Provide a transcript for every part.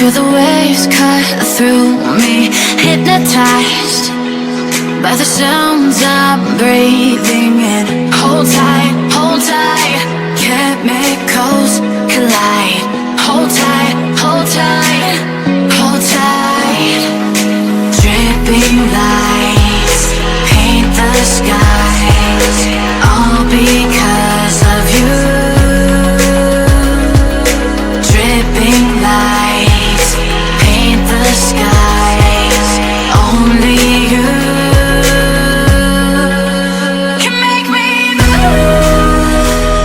Feel the waves cut through me, hypnotized by the sounds I'm breathing in. Hold tight, chemicals collide. Hold tight, hold tight, hold tight. Dripping lights paint the skies, all because of you. Dripping lights paint the skies, only you can make me move.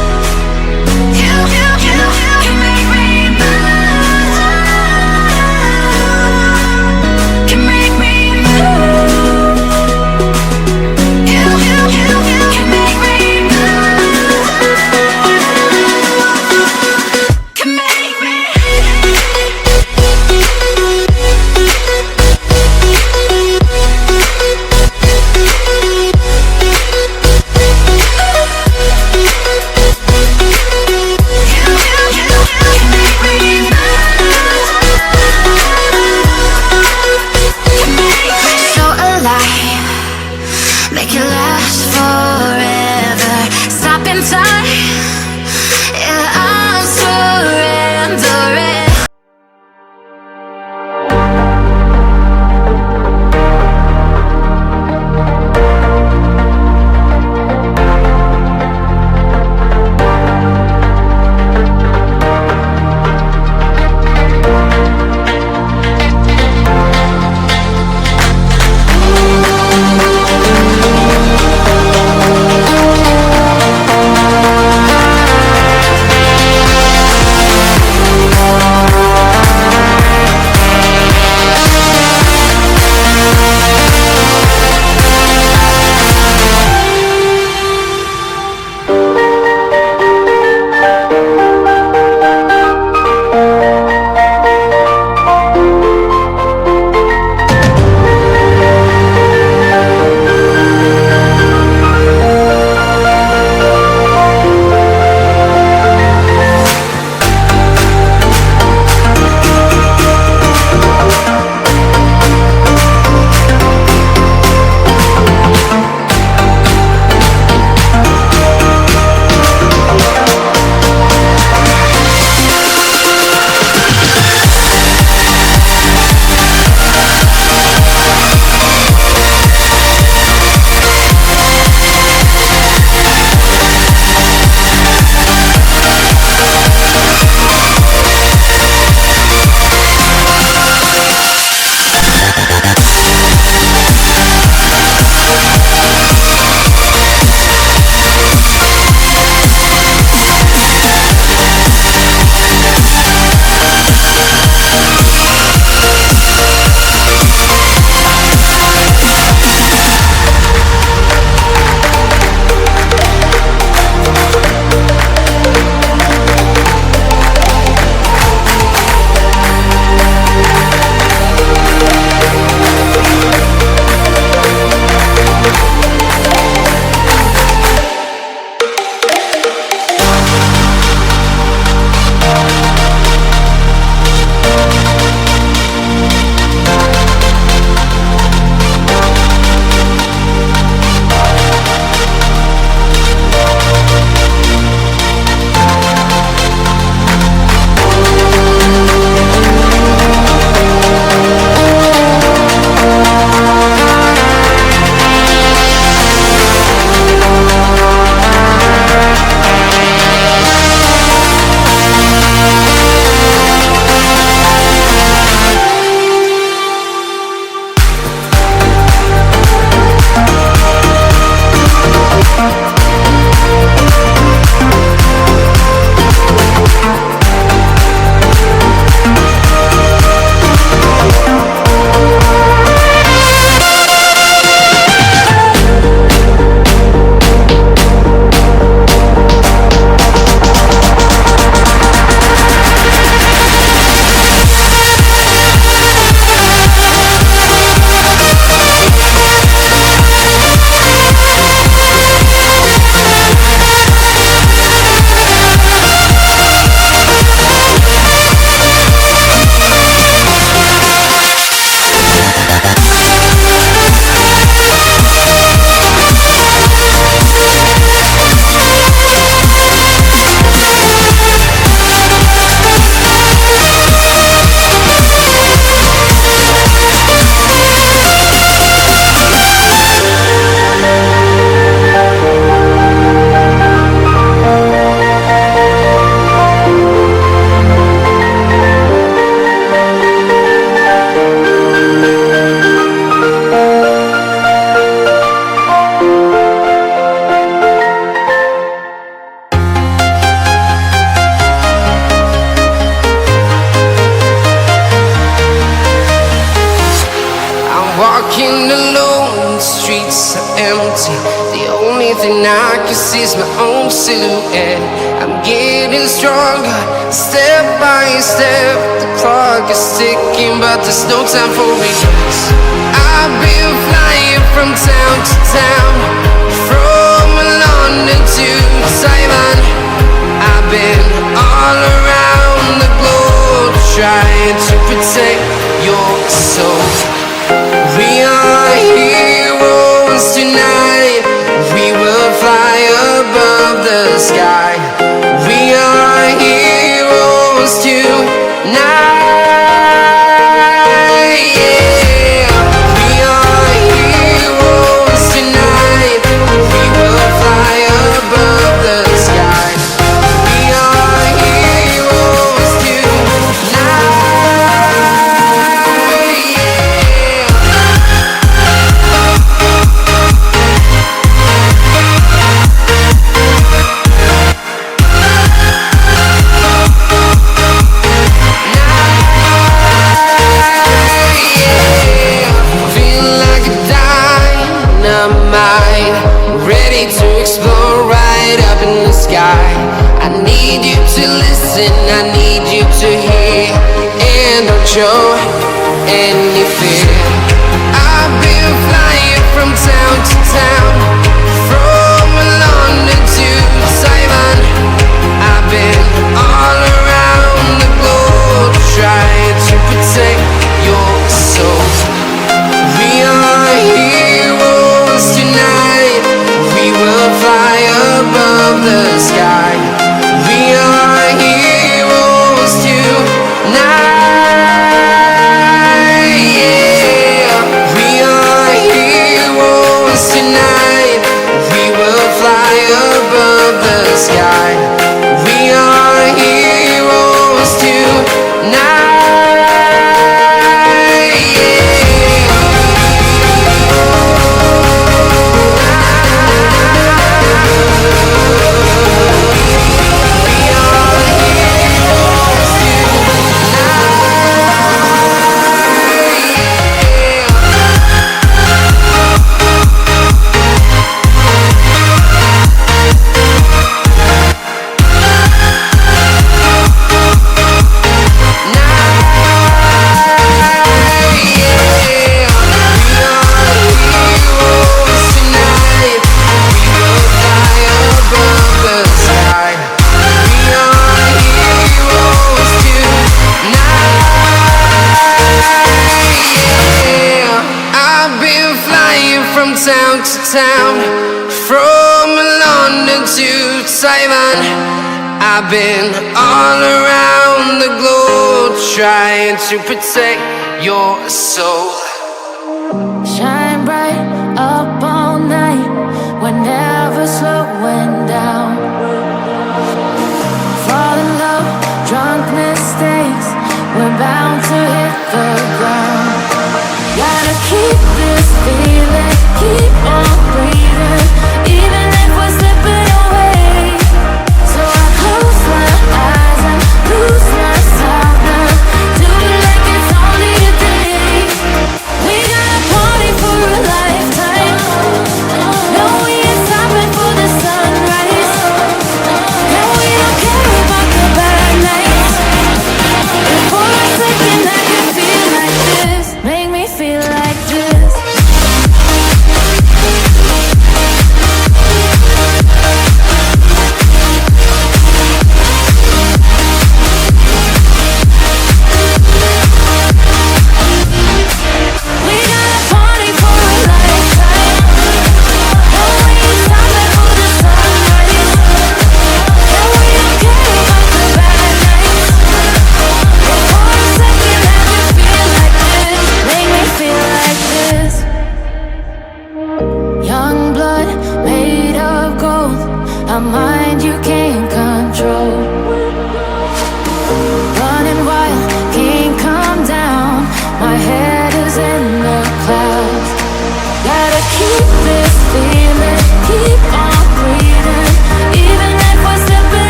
Walking alone, the streets are empty. The only thing I can see is my own silhouette. I'm getting stronger, step by step. The clock is ticking, but there's no time for regrets. I've been flying from town to town, from London to Taiwan. I've been all around the globe, trying to protect your soul. We are heroes tonight. We will fly above the sky. We are heroes tonight. Yeah. We are heroes tonight. We will fly above the sky. We are heroes tonight. Ready to explore right up in the sky. I need you to listen, I need you to hear, and don't show any fear. I've been flying from town to town, from London to Taiwan. I've been all around the globe, trying to protect your soul. We are heroes tonight. We will fly above the sky. We are heroes tonight. Yeah. We are heroes tonight. We will fly above the sky. We are heroes tonight. Town to town, from London to Taiwan. I've been all around the globe, trying to protect your soul. Shine bright up all night, we're never slowing down. Fall in love, drunk mistakes, we're bound to hit the ground. Gotta keep this feeling, keep on